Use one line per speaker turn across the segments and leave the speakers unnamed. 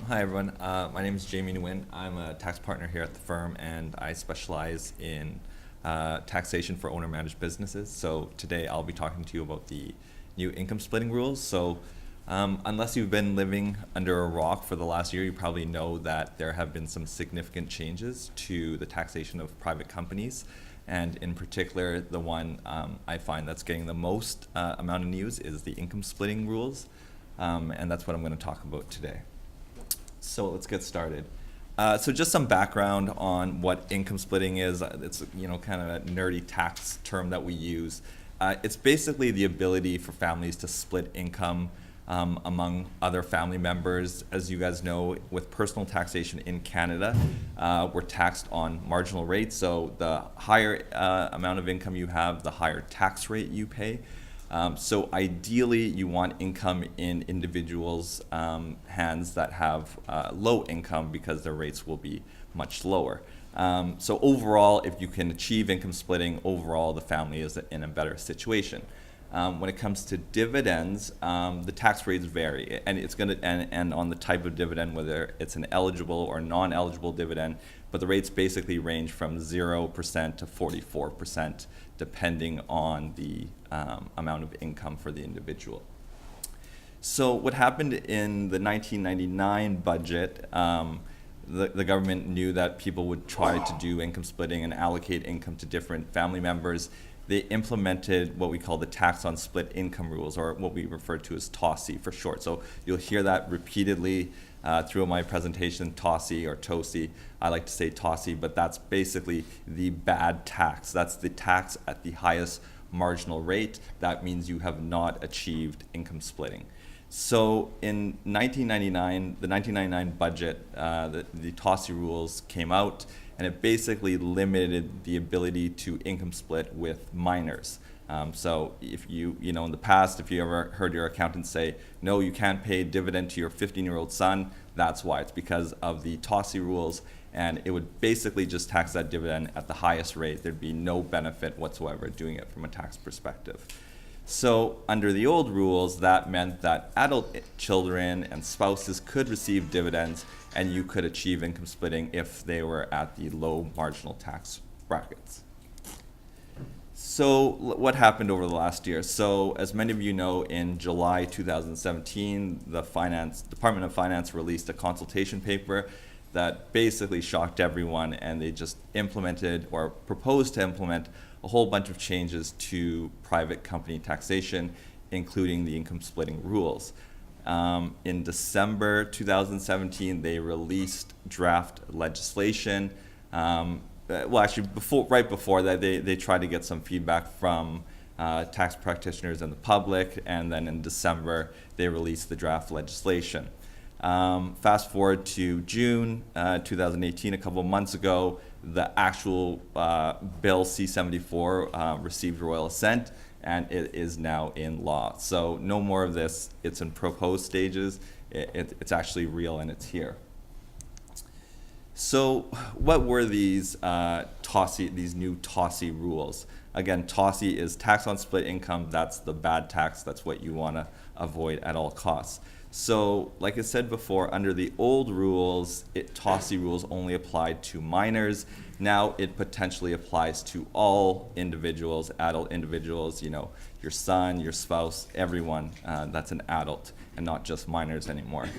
Hi everyone, my name is Jamie Nguyen. I'm a tax partner here at the firm and I specialize in taxation for owner-managed businesses. So today I'll be talking to you about the new income splitting rules. So unless you've been living under a rock for the last year, you probably know that there have been some significant changes to the taxation of private companies. And in particular, the one I find that's getting the most amount of news is the income splitting rules. And that's what I'm going to talk about today. So let's get started. So just some background on what income splitting is. It's kind of a nerdy tax term that we use. It's basically the ability for families to split income among other family members. As you guys know, with personal taxation in Canada, we're taxed on marginal rates. So the higher amount of income you have, the higher tax rate you pay. So ideally, you want income in individuals' hands that have low income because their rates will be much lower. So overall, if you can achieve income splitting, overall the family is in a better situation. When it comes to dividends, the tax rates vary, and it's going to and on the type of dividend, whether it's an eligible or non-eligible dividend. But the rates basically range from 0% to 44%, depending on the amount of income for the individual. So what happened in the 1999 budget, the government knew that people would try to do income splitting and allocate income to different family members. They implemented what we call the tax on split income rules, or what we refer to as TOSI for short. So you'll hear that repeatedly through my presentation, TOSI or TOSI. I like to say TOSI, but that's basically the bad tax. That's the tax at the highest marginal rate. That means you have not achieved income splitting. So in 1999, the 1999 budget, the TOSI rules came out, and it basically limited the ability to income split with minors. So if in the past, if you ever heard your accountant say, no, you can't pay dividend to your 15-year-old son, that's why. It's because of the TOSI rules, and it would basically just tax that dividend at the highest rate. There'd be no benefit whatsoever doing it from a tax perspective. So under the old rules, that meant that adult children and spouses could receive dividends, and you could achieve income splitting if they were at the low marginal tax brackets. So what happened over the last year? So as many of you know, in July 2017, the Department of Finance released a consultation paper that basically shocked everyone, and they just implemented or proposed to implement a whole bunch of changes to private company taxation, including the income splitting rules. In December 2017, they released draft legislation. Well, actually, right before that, they tried to get some feedback from tax practitioners and the public, and then in December, they released the draft legislation. Fast forward to June 2018, a couple of months ago, the actual bill C-74 received royal assent, and it is now in law. So no more of this. It's in proposed stages. It's actually real, and it's here. So what were these these new TOSI rules? Again, TOSI is tax on split income. That's the bad tax. That's what you want to avoid at all costs. So like I said before, under the old rules, TOSI rules only applied to minors. Now it potentially applies to all individuals, adult individuals, your son, your spouse, everyone that's an adult, and not just minors anymore.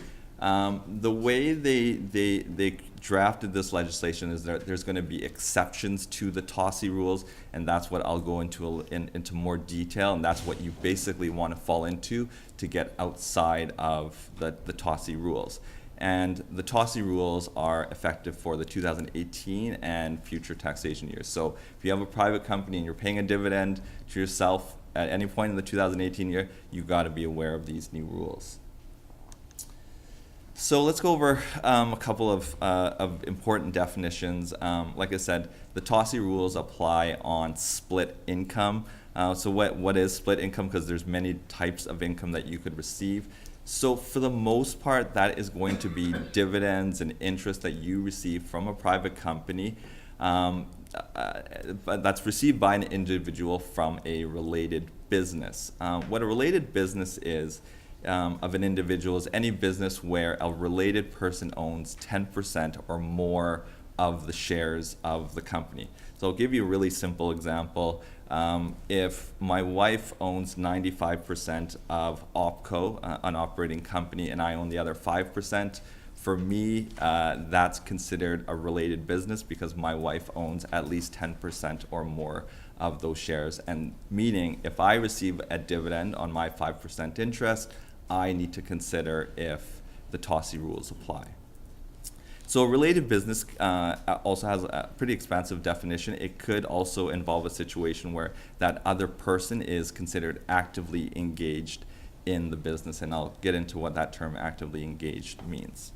The way they drafted this legislation is that there's going to be exceptions to the TOSI rules, and that's what I'll go into more detail, and that's what you basically want to fall into to get outside of the TOSI rules. And the TOSI rules are effective for the 2018 and future taxation years. So if you have a private company and you're paying a dividend to yourself at any point in the 2018 year, you've got to be aware of these new rules. So let's go over a couple of important definitions. Like I said, the TOSI rules apply on split income. So what is split income? Because there's many types of income that you could receive. So for the most part, that is going to be dividends and interest that you receive from a private company. But that's received by an individual from a related business. What a related business is of an individual is any business where a related person owns 10% or more of the shares of the company. So I'll give you a really simple example. If my wife owns 95% of OpCo, an operating company, and I own the other 5%, for me, that's considered a related business because my wife owns at least 10% or more of those shares. And meaning, if I receive a dividend on my 5% interest, I need to consider if the TOSI rules apply. So a related business also has a pretty expansive definition. It could also involve a situation where that other person is considered actively engaged in the business, and I'll get into what that term actively engaged means.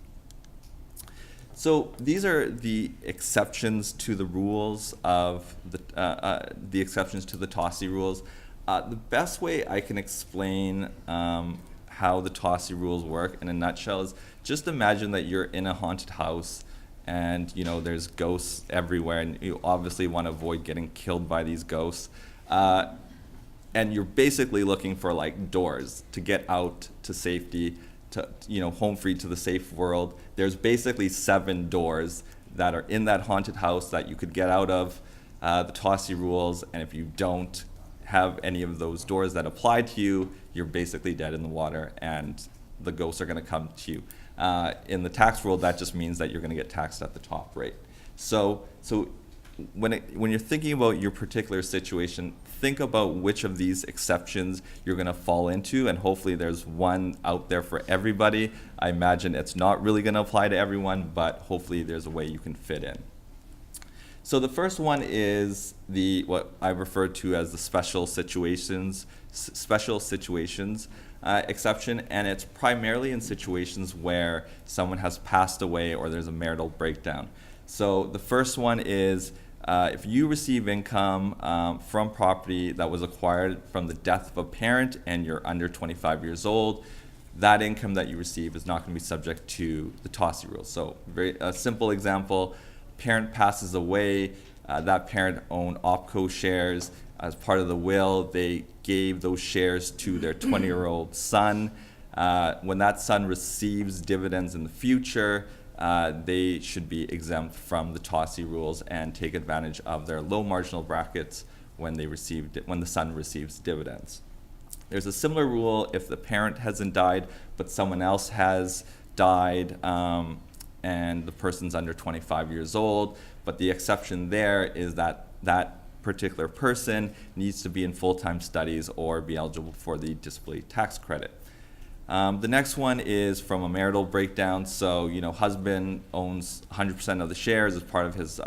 So these are the exceptions to the rules of the exceptions to the TOSI rules. The best way I can explain how the TOSI rules work in a nutshell is just imagine that you're in a haunted house and there's ghosts everywhere, and you obviously want to avoid getting killed by these ghosts. And you're basically looking for like doors to get out to safety, to home free to the safe world. There's basically 7 doors that are in that haunted house that you could get out of the TOSI rules, and if you don't have any of those doors that apply to you, you're basically dead in the water and the ghosts are going to come to you. In the tax world, that just means that you're going to get taxed at the top rate. So when you're thinking about your particular situation, think about which of these exceptions you're going to fall into, and hopefully there's one out there for everybody. I imagine it's not really going to apply to everyone, but hopefully there's a way you can fit in. So the first one is what I refer to as the special situations exception, and it's primarily in situations where someone has passed away or there's a marital breakdown. So the first one is if you receive income from property that was acquired from the death of a parent and you're under 25 years old, that income that you receive is not going to be subject to the TOSI rules. So a simple example, parent passes away, that parent owned OpCo shares. As part of the will, they gave those shares to their 20-year-old son. When that son receives dividends in the future, they should be exempt from the TOSI rules and take advantage of their low marginal brackets when the son receives dividends. There's a similar rule if the parent hasn't died, but someone else has died, and the person's under 25 years old. But the exception there is that that particular person needs to be in full-time studies or be eligible for the disability tax credit. The next one is from a marital breakdown. So, husband owns 100% of the shares as part of his,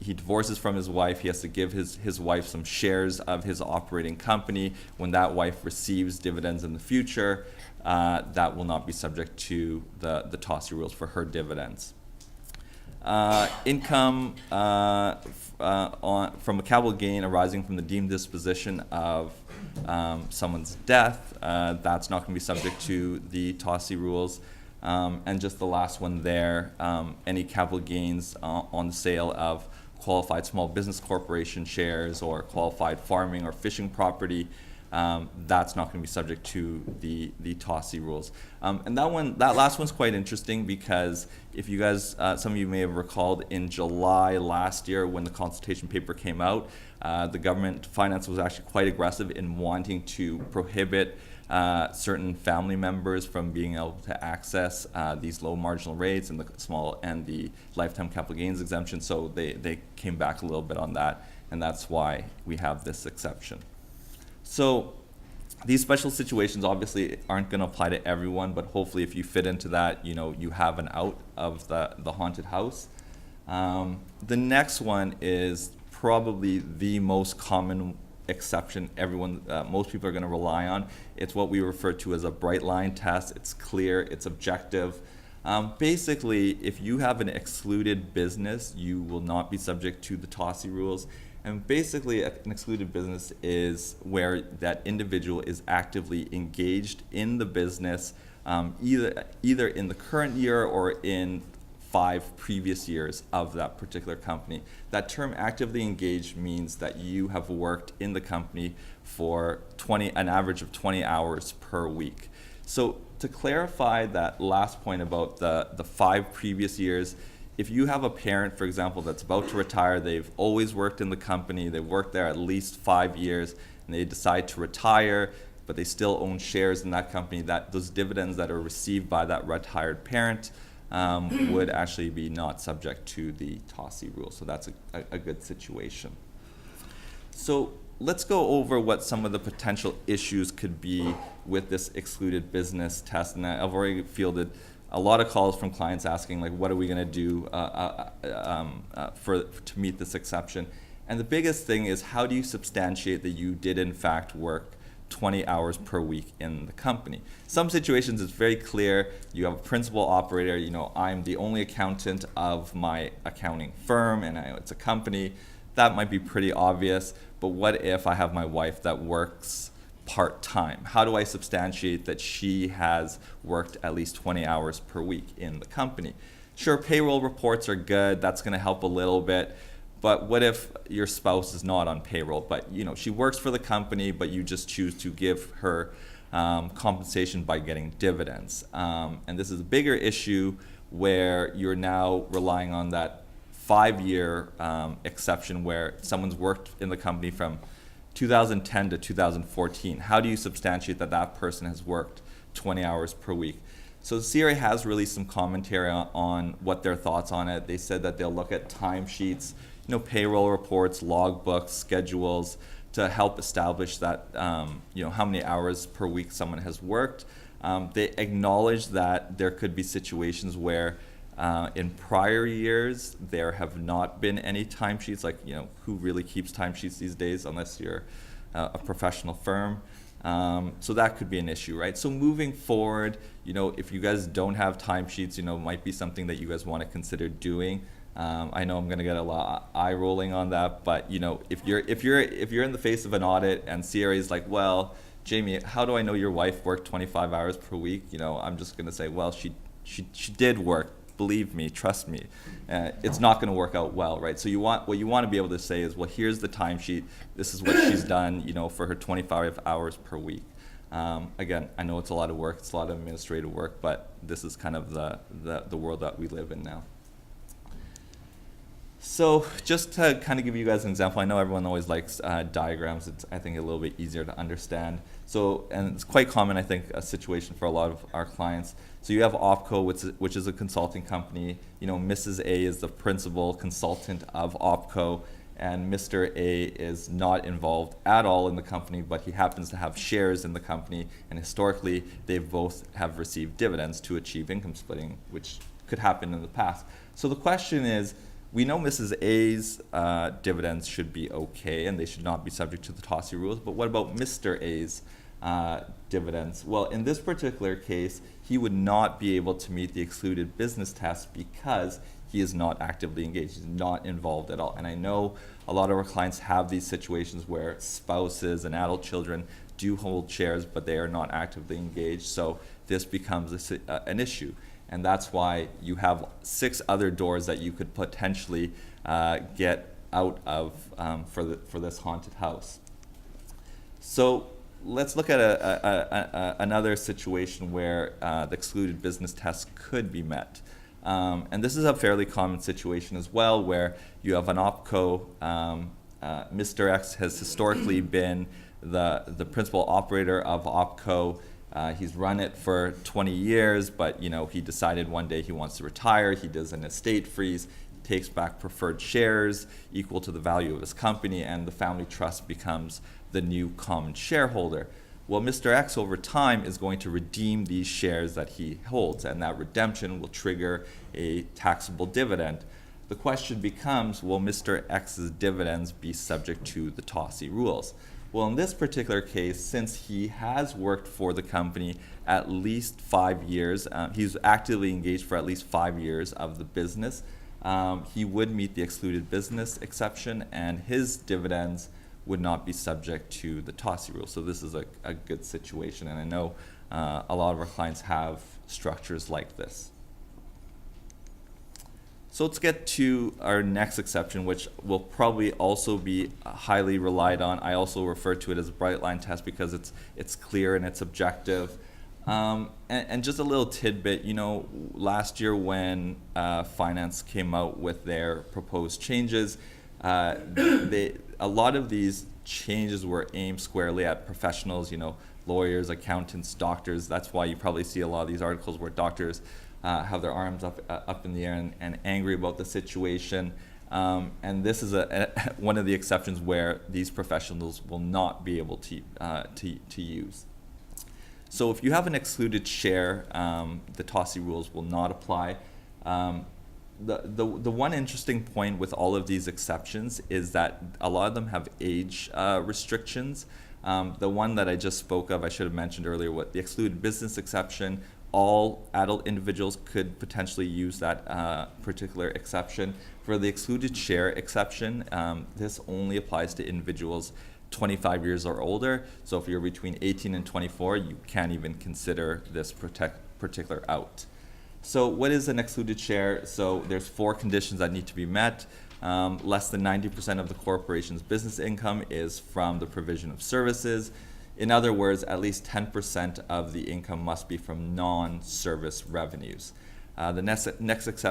he divorces from his wife. He has to give his wife some shares of his operating company. When that wife receives dividends in the future, that will not be subject to the TOSI rules for her dividends. Income from a capital gain arising from the deemed disposition of someone's death, that's not going to be subject to the TOSI rules. And just the last one there, any capital gains on the sale of qualified small business corporation shares or qualified farming or fishing property, that's not going to be subject to the TOSI rules. And that last one's quite interesting because if you guys, some of you may have recalled in July last year when the consultation paper came out, the government finance was actually quite aggressive in wanting to prohibit certain family members from being able to access these low marginal rates and the lifetime capital gains exemption. So they came back a little bit on that, and that's why we have this exception. So these special situations obviously aren't going to apply to everyone, but hopefully if you fit into that, you have an out of the haunted house. The next one is probably the most common exception most people are going to rely on. It's what we refer to as a bright line test. It's clear, it's objective. Basically, if you have an excluded business, you will not be subject to the TOSI rules. And basically, an excluded business is where that individual is actively engaged in the business, either in the current year or in 5 previous years of that particular company. That term actively engaged means that you have worked in the company for an average of 20 hours per week. So to clarify that last point about the 5 previous years, if you have a parent, for example, that's about to retire, they've always worked in the company, they've worked there at least 5 years, and they decide to retire, but they still own shares in that company, that those dividends that are received by that retired parent would actually be not subject to the TOSI rule. So that's a good situation. So let's go over what some of the potential issues could be with this excluded business test. And I've already fielded a lot of calls from clients asking, like, what are we going to do to meet this exception? And the biggest thing is, how do you substantiate that you did in fact work 20 hours per week in the company? Some situations it's very clear. You have a principal operator, I'm the only accountant of my accounting firm and it's a company. That might be pretty obvious, but what if I have my wife that works part-time? How do I substantiate that she has worked at least 20 hours per week in the company? Sure, payroll reports are good. That's going to help a little bit. But what if your spouse is not on payroll, but she works for the company, but you just choose to give her compensation by getting dividends? And this is a bigger issue where you're now relying on that 5-year exception where someone's worked in the company from 2010 to 2014. How do you substantiate that that person has worked 20 hours per week? So the CRA has released some commentary on what their thoughts on it. They said that they'll look at timesheets, payroll reports, logbooks, schedules to help establish that, how many hours per week someone has worked. They acknowledge that there could be situations where in prior years there have not been any timesheets, like, who really keeps timesheets these days unless you're a professional firm. So that could be an issue, right? So moving forward, if you guys don't have timesheets, might be something that you guys want to consider doing. I know I'm going to get a lot of eye rolling on that, but if you're in the face of an audit and CRA is like, well, Jamie, how do I know your wife worked 25 hours per week? I'm just going to say, well, she did work. Believe me, trust me. It's not going to work out well, right? So what you want to be able to say is, well, here's the timesheet. This is what she's done, for her 25 hours per week. Again, I know it's a lot of work. It's a lot of administrative work, but this is kind of the world that we live in now. So just to kind of give you guys an example, I know everyone always likes diagrams. It's, I think, a little bit easier to understand. So, and it's quite common, I think, a situation for a lot of our clients. So you have OPCO, which is a consulting company. Mrs. A is the principal consultant of OPCO, and Mr. A is not involved at all in the company, but he happens to have shares in the company, and historically they both have received dividends to achieve income splitting, which could happen in the past. So the question is, we know Mrs. A's dividends should be okay and they should not be subject to the TOSI rules, but what about Mr. A's dividends? Well, in this particular case, he would not be able to meet the excluded business test because he is not actively engaged. He's not involved at all. And I know a lot of our clients have these situations where spouses and adult children do hold shares, but they are not actively engaged. So this becomes an issue. And that's why you have 6 other doors that you could potentially get out of for this haunted house. So let's look at another situation where the excluded business test could be met. And this is a fairly common situation as well, where you have an OPCO. Mr. X has historically been the principal operator of OPCO. He's run it for 20 years, but he decided one day he wants to retire. He does an estate freeze, takes back preferred shares equal to the value of his company, and the family trust becomes the new common shareholder. Well, Mr. X over time is going to redeem these shares that he holds, and that redemption will trigger a taxable dividend. The question becomes, will Mr. X's dividends be subject to the TOSI rules? Well, in this particular case, since he has worked for the company at least 5 years, he's actively engaged for at least 5 years of the business, he would meet the excluded business exception, and his dividends would not be subject to the TOSI rule. So this is a good situation, and I know a lot of our clients have structures like this. So let's get to our next exception, which will probably also be highly relied on. I also refer to it as a bright line test because it's clear and it's objective. And just a little tidbit, last year when finance came out with their proposed changes, a lot of these changes were aimed squarely at professionals, lawyers, accountants, doctors. That's why you probably see a lot of these articles where doctors have their arms up in the air and angry about the situation. And this is one of the exceptions where these professionals will not be able to use. So if you have an excluded share, the TOSI rules will not apply. The one interesting point with all of these exceptions is that a lot of them have age restrictions. The one that I just spoke of, I should have mentioned earlier, what the excluded business exception, all adult individuals could potentially use that particular exception. For the excluded share exception, this only applies to individuals 25 years or older. So if you're between 18 and 24, you can't even consider this particular out. So what is an excluded share? So there's 4 conditions that need to be met. Less than 90% of the corporation's business income is from the provision of services. In other words, at least 10% of the income must be from non-service revenues. The next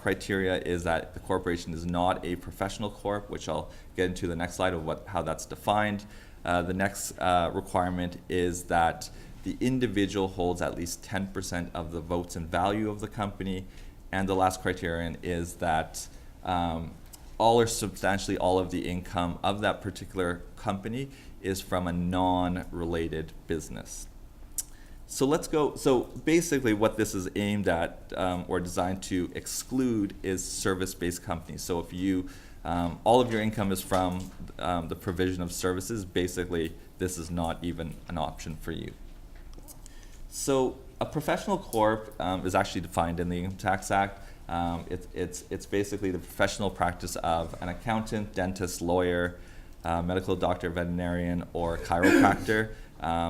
criteria is that the corporation is not a professional corp, which I'll get into the next slide of how that's defined. The next requirement is that the individual holds at least 10% of the votes and value of the company. And the last criterion is that all or substantially all of the income of that particular company is from a non-related business. So let's go. So basically what this is aimed at or designed to exclude is service-based companies. So if you, all of your income is from the provision of services, basically this is not even an option for you. So a professional corp is actually defined in the Income Tax Act. It's basically the professional practice of an accountant, dentist, lawyer, medical doctor, veterinarian, or chiropractor.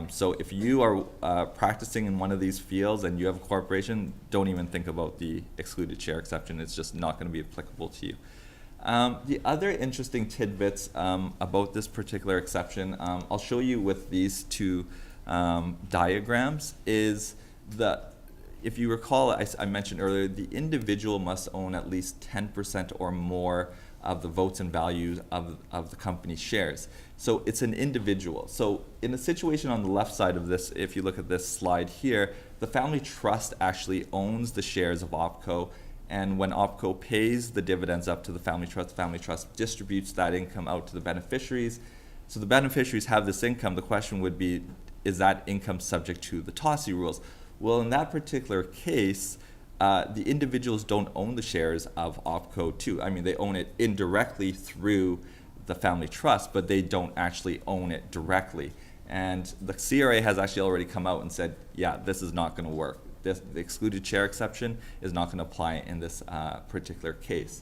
So if you are practicing in one of these fields and you have a corporation, don't even think about the excluded share exception. It's just not going to be applicable to you. The other interesting tidbits about this particular exception, I'll show you with these 2 diagrams, is that if you recall, I mentioned earlier, the individual must own at least 10% or more of the votes and values of the company's shares. So it's an individual. So in a situation on the left side of this, if you look at this slide here, the family trust actually owns the shares of OpCo, and when OpCo pays the dividends up to the family trust distributes that income out to the beneficiaries. So the beneficiaries have this income. The question would be, is that income subject to the TOSI rules? Well, in that particular case, the individuals don't own the shares of OpCo too. I mean, they own it indirectly through the family trust, but they don't actually own it directly. And the CRA has actually already come out and said, yeah, this is not going to work. The excluded share exception is not going to apply in this particular case.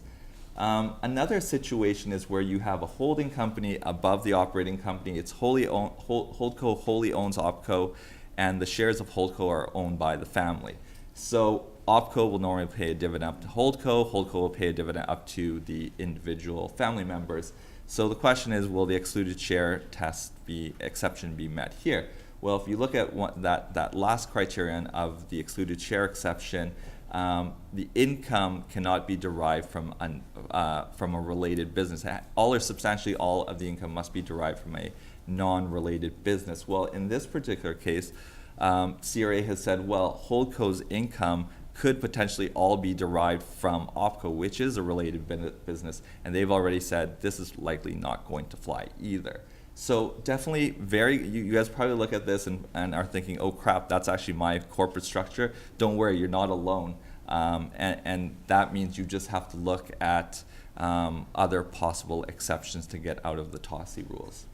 Another situation is where you have a holding company above the operating company. It's Holdco wholly owns OpCo, and the shares of Holdco are owned by the family. So OpCo will normally pay a dividend up to Holdco. Holdco will pay a dividend up to the individual family members. So the question is, will the excluded share exception be met here? Well, if you look at that last criterion of the excluded share exception, the income cannot be derived from a related business. All or substantially all of the income must be derived from a non-related business. Well, in this particular case, CRA has said, well, Holdco's income could potentially all be derived from OpCo, which is a related business, and they've already said this is likely not going to fly either. So definitely you guys probably look at this and are thinking, oh crap, that's actually my corporate structure. Don't worry, you're not alone. And that means you just have to look at other possible exceptions to get out of the TOSI rules.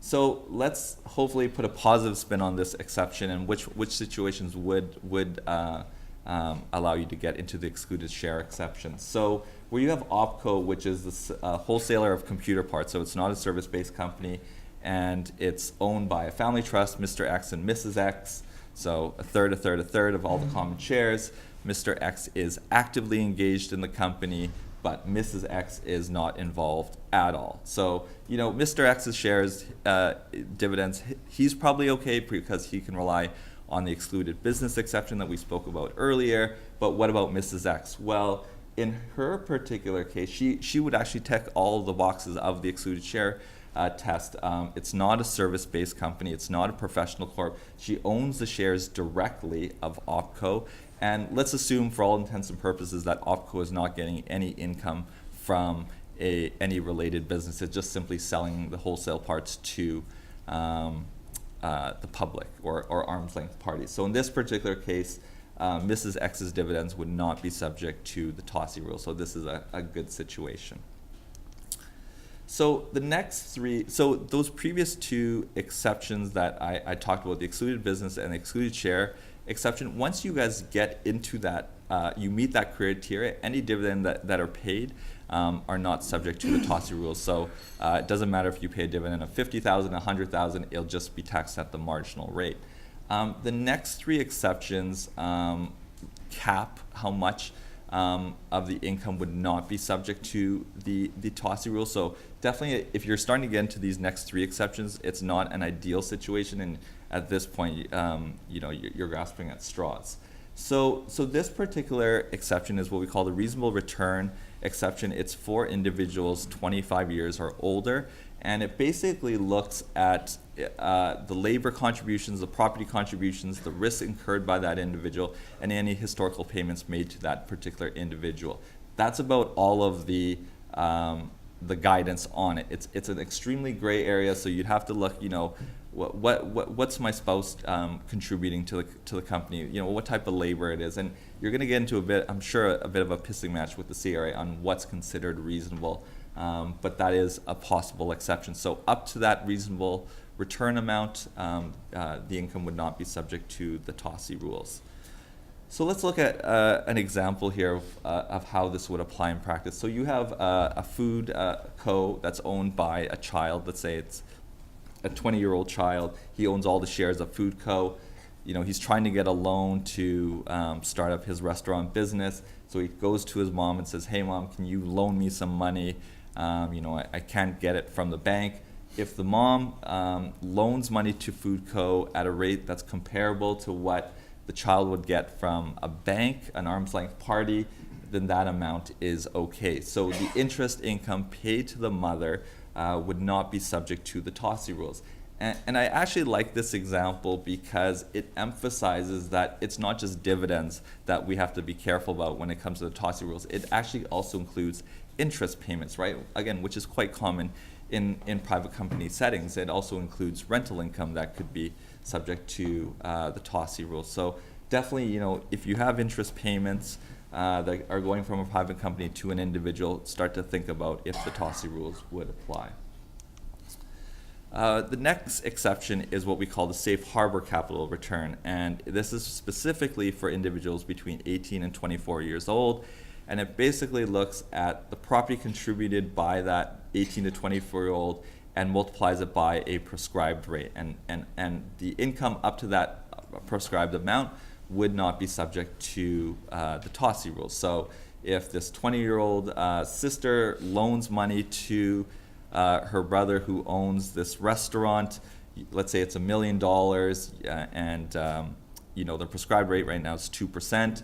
So let's hopefully put a positive spin on this exception and which situations would allow you to get into the excluded share exception. So where you have OpCo, which is the wholesaler of computer parts, so it's not a service-based company, and it's owned by a family trust, Mr. X and Mrs. X, so a third of all the common shares. Mr. X is actively engaged in the company, but Mrs. X is not involved at all. So, Mr. X's shares, dividends, he's probably okay because he can rely on the excluded business exception that we spoke about earlier. But what about Mrs. X? Well, in her particular case, she would actually tick all of the boxes of the excluded share test. It's not a service-based company. It's not a professional corp. She owns the shares directly of OpCo. And let's assume, for all intents and purposes, that OpCo is not getting any income from any related business. It's just simply selling the wholesale parts to the public or arm's length parties. So in this particular case, Mrs. X's dividends would not be subject to the TOSI rule. So this is a good situation. So the next three, so those previous two exceptions that I talked about, the excluded business and the excluded share exception, once you guys get into that, you meet that criteria, any dividend that are paid are not subject to the TOSI rules. So it doesn't matter if you pay a dividend of $50,000, $100,000, it'll just be taxed at the marginal rate. The next three exceptions cap how much of the income would not be subject to the TOSI rule. So definitely, if you're starting to get into these next three exceptions, it's not an ideal situation, and at this point, you're grasping at straws. So this particular exception is what we call the reasonable return exception. It's for individuals 25 years or older, and it basically looks at the labor contributions, the property contributions, the risks incurred by that individual, and any historical payments made to that particular individual. That's about all of the guidance on it. It's an extremely gray area, so you'd have to look, what's my spouse contributing to the company? What type of labor it is, and you're going to get into a bit of a pissing match with the CRA on what's considered reasonable. But that is a possible exception. So up to that reasonable return amount, the income would not be subject to the TOSI rules. So let's look at an example here of how this would apply in practice. So you have a food co that's owned by a child. Let's say it's a 20-year-old child. He owns all the shares of Food Co. He's trying to get a loan to start up his restaurant business. So he goes to his mom and says, "Hey, Mom, can you loan me some money? I can't get it from the bank." If the mom loans money to Food Co. at a rate that's comparable to what the child would get from a bank, an arm's length party, then that amount is okay. So the interest income paid to the mother would not be subject to the TOSI rules. And I actually like this example because it emphasizes that it's not just dividends that we have to be careful about when it comes to the TOSI rules. It actually also includes interest payments, right? Again, which is quite common in private company settings. It also includes rental income that could be subject to the TOSI rules. So definitely, if you have interest payments that are going from a private company to an individual, start to think about if the TOSI rules would apply. The next exception is what we call the safe harbor capital return, and this is specifically for individuals between 18 and 24 years old, and it basically looks at the property contributed by that 18 to 24-year-old and multiplies it by a prescribed rate, and the income up to that prescribed amount would not be subject to the TOSI rules. So if this 20-year-old sister loans money to her brother who owns this restaurant, let's say it's $1 million, and the prescribed rate right now is 2%.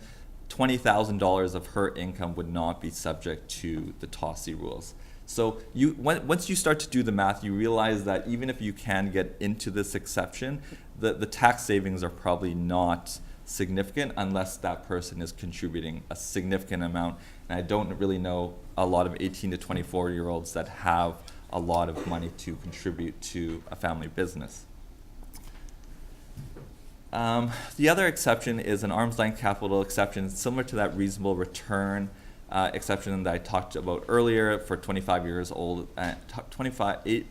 $20,000 of her income would not be subject to the TOSI rules. So once you start to do the math, you realize that even if you can get into this exception, the tax savings are probably not significant unless that person is contributing a significant amount. And I don't really know a lot of 18 to 24-year-olds that have a lot of money to contribute to a family business. The other exception is an arm's length capital exception, similar to that reasonable return exception that I talked about earlier for 25 years old,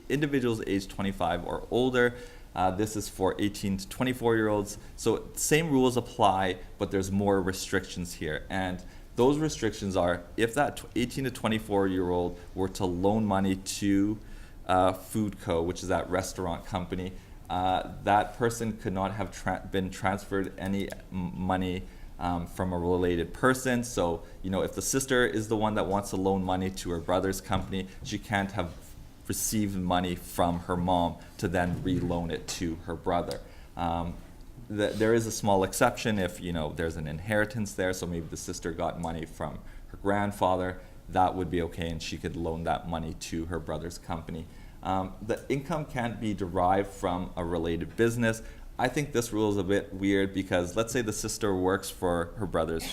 individuals aged 25 or older. This is for 18 to 24-year-olds. So same rules apply, but there's more restrictions here. And those restrictions are if that 18 to 24-year-old were to loan money to Food Co., which is that restaurant company, that person could not have been transferred any money from a related person. So, if the sister is the one that wants to loan money to her brother's company, she can't have received money from her mom to then re-loan it to her brother. There is a small exception if there's an inheritance there, so maybe the sister got money from her grandfather, that would be okay, and she could loan that money to her brother's company. The income can't be derived from a related business. I think this rule is a bit weird because let's say the sister works for her brother's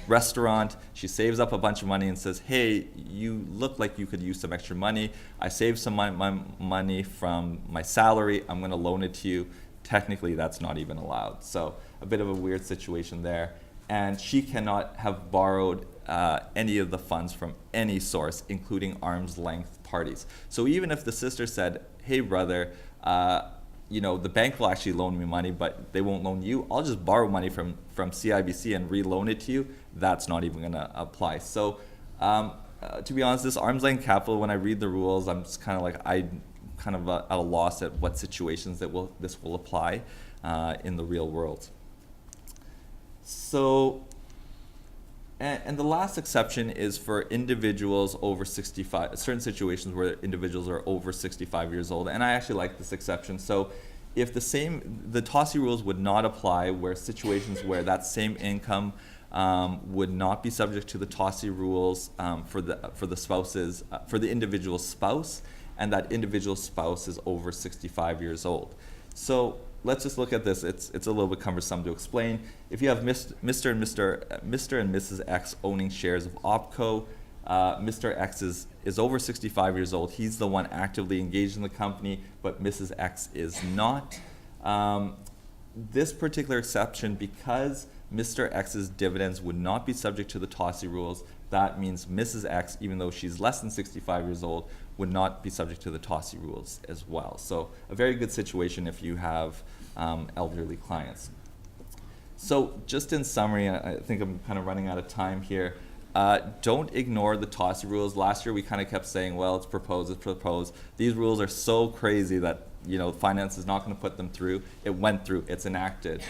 restaurant, she saves up a bunch of money and says, hey, you look like you could use some extra money. I saved some money from my salary, I'm gonna loan it to you. Technically, that's not even allowed. So a bit of a weird situation there. And she cannot have borrowed any of the funds from any source, including arm's length parties. So even if the sister said, hey brother, the bank will actually loan me money, but they won't loan you, I'll just borrow money from CIBC and re-loan it to you, that's not even gonna apply. So to be honest, this arm's length capital, when I read the rules, I'm just kind of like, I'm kind of at a loss at what situations this will apply in the real world. So, and the last exception is for individuals over 65, certain situations where individuals are over 65 years old, and I actually like this exception. So if the TOSI rules would not apply where situations where that same income would not be subject to the TOSI rules for the individual spouse, and that individual spouse is over 65 years old. So let's just look at this. It's a little bit cumbersome to explain. If you have Mr. and Mrs. X owning shares of OpCo, Mr. X is over 65 years old. He's the one actively engaged in the company, but Mrs. X is not. This particular exception, because Mr. X's dividends would not be subject to the TOSI rules, that means Mrs. X, even though she's less than 65 years old, would not be subject to the TOSI rules as well. So a very good situation if you have elderly clients. So just in summary, I think I'm kind of running out of time here. Don't ignore the TOSI rules. Last year we kind of kept saying, well, it's proposed, it's proposed. These rules are so crazy that finance is not going to put them through. It went through, it's enacted.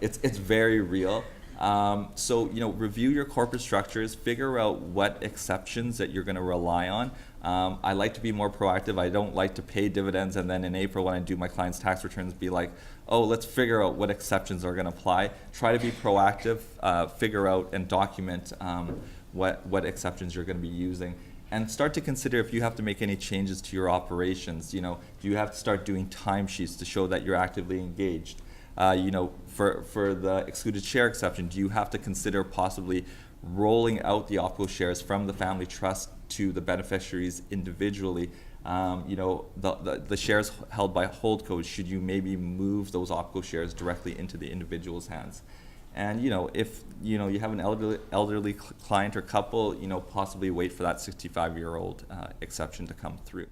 It's very real. So review your corporate structures, figure out what exceptions that you're going to rely on. I like to be more proactive. I don't like to pay dividends and then in April when I do my clients' tax returns be like, oh, let's figure out what exceptions are going to apply. Try to be proactive, figure out and document what exceptions you're going to be using. And start to consider if you have to make any changes to your operations. Do you have to start doing timesheets to show that you're actively engaged? For the excluded share exception, do you have to consider possibly rolling out the OpCo shares from the family trust to the beneficiaries individually? The shares held by holdcos, should you maybe move those OpCo shares directly into the individual's hands? And if you have an elderly client or couple, possibly wait for that 65-year-old exception to come through.